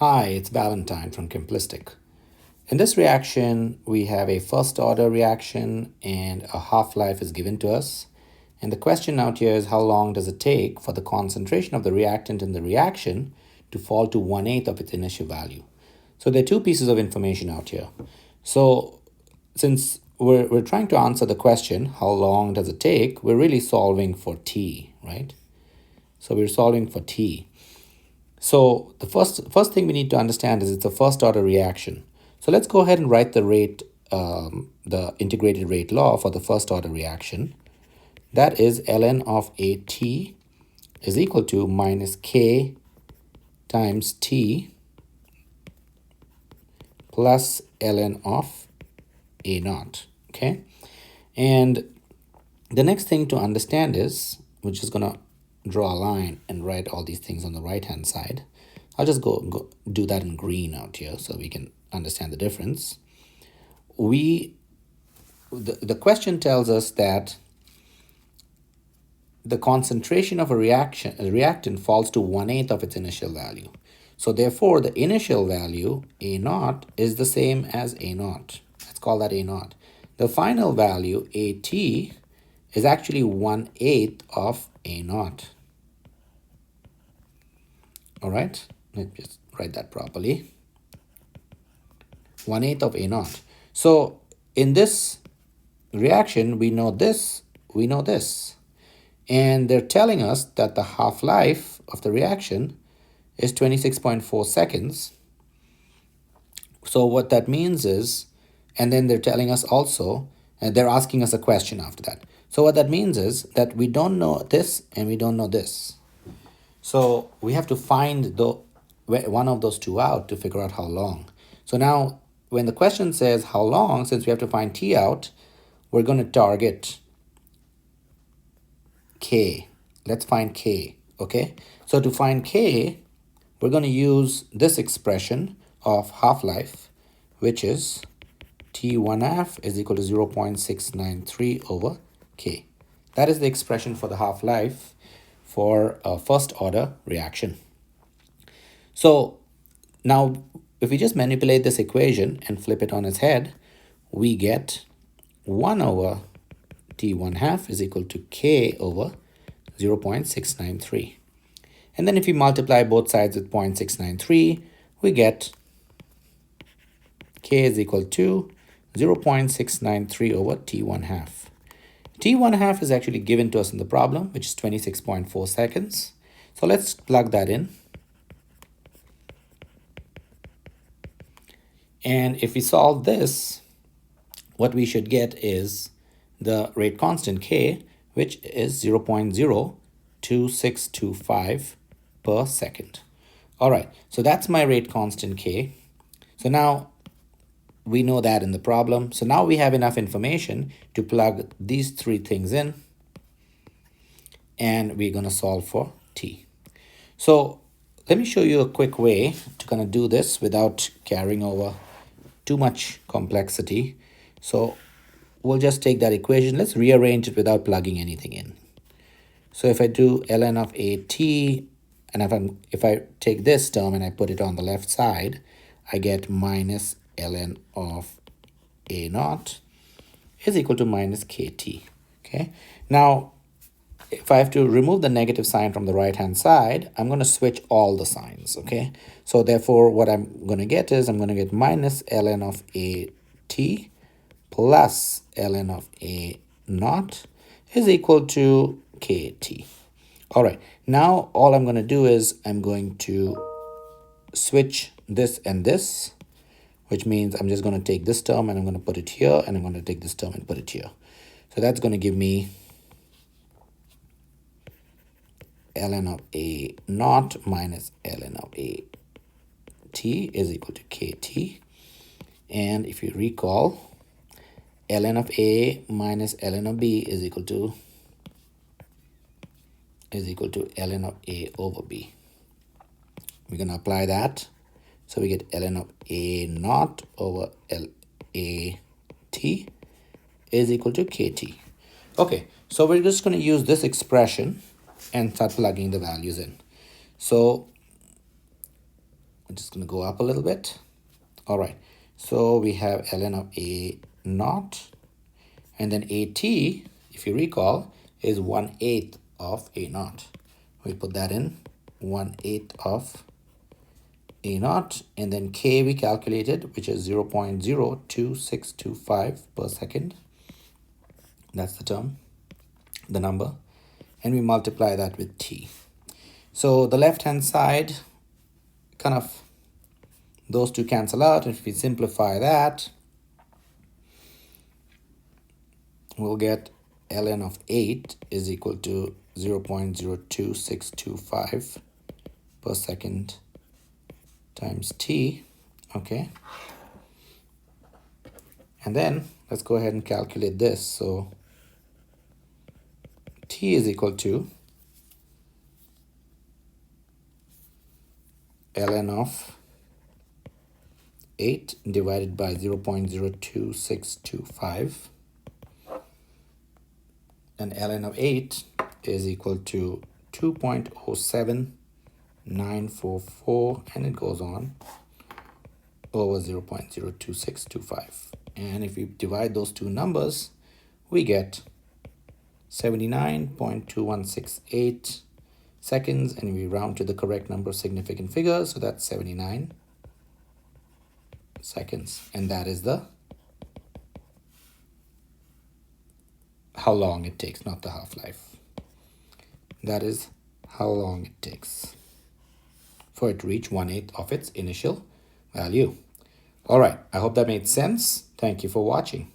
Hi, it's Valentine from Simplistic. In this reaction, we have a first order reaction and a half-life is given to us. And the question out here is how long does it take for the concentration of the reactant in the reaction to fall to 1/8 of its initial value? So there are two pieces of information out here. So since we're trying to answer the question, how long does it take, we're really solving for t, right? So we're solving for t. So the first thing we need to understand is it's a first order reaction. So let's go ahead and write the integrated rate law for the first order reaction. That is ln of AT is equal to minus K times T plus ln of A naught, okay? And the next thing to understand is, we're just gonna draw a line and write all these things on the right hand side. I'll just go do that in green out here so we can understand the difference. The question tells us that the concentration of a reactant falls to 1/8 of its initial value. So therefore the initial value A naught is the same as A naught. Let's call that A naught. The final value AT is actually 1/8 of A naught. All right, let's just write that properly. 1/8 of A naught. So in this reaction, we know this, we know this. And they're telling us that the half-life of the reaction is 26.4 seconds. So what that means is, and then they're telling us also, and they're asking us a question after that. So what that means is that we don't know this and we don't know this. So we have to find one of those two out to figure out how long. So now when the question says how long, since we have to find T out, we're going to target K. Let's find K, okay? So to find K, we're going to use this expression of half-life, which is T1F is equal to 0.693 over K. That is the expression for the half-life for a first order reaction. So now if we just manipulate this equation and flip it on its head, we get 1 over T1/2 is equal to K over 0.693. And then if we multiply both sides with 0.693, we get K is equal to 0.693 over T1/2. T1/2 is actually given to us in the problem, which is 26.4 seconds. So let's plug that in. And if we solve this, what we should get is the rate constant K, which is 0.02625 per second. All right, so that's my rate constant K. So now we know that in the problem. So now we have enough information to plug these three things in, and we're going to solve for T. So let me show you a quick way to kind of do this without carrying over too much complexity. So we'll just take that equation. Let's rearrange it without plugging anything in. So if I do ln of AT, and if I take this term and I put it on the left side, I get minus ln of A naught is equal to minus KT. Okay. Now, if I have to remove the negative sign from the right-hand side, I'm going to switch all the signs. Okay. So therefore, what I'm going to get is I'm going to get minus ln of AT plus ln of A naught is equal to KT. All right, now all I'm going to do is I'm going to switch this and this, which means I'm just going to take this term and I'm going to put it here, and I'm going to take this term and put it here. So that's going to give me ln of A naught minus ln of A t is equal to KT. And if you recall, ln of A minus ln of B is equal to ln of A over B. We're going to apply that. So we get ln of A naught over LAT is equal to KT. Okay, so we're just going to use this expression and start plugging the values in. So I'm just going to go up a little bit. All right, so we have ln of a naught, and then at, if you recall, is 1/8 of a naught. We put that in 1/8 of a naught, and then k we calculated, which is 0.02625 per second. That's the term, the number, and we multiply that with t. So the left hand side, kind of, those two cancel out. If we simplify that, we'll get ln of 8 is equal to 0.02625 per second times t. Okay, and then let's go ahead and calculate this. So t is equal to ln of 8 divided by 0.02625, and ln of 8 is equal to 2.07944, and it goes on, over 0.02625. And if we divide those two numbers, we get 79.2168 seconds, and we round to the correct number of significant figures, so that's 79 seconds, and that is the how long it takes, not the half-life. That is how long it takes for it to reach 1/8 of its initial value. All right, I hope that made sense. Thank you for watching.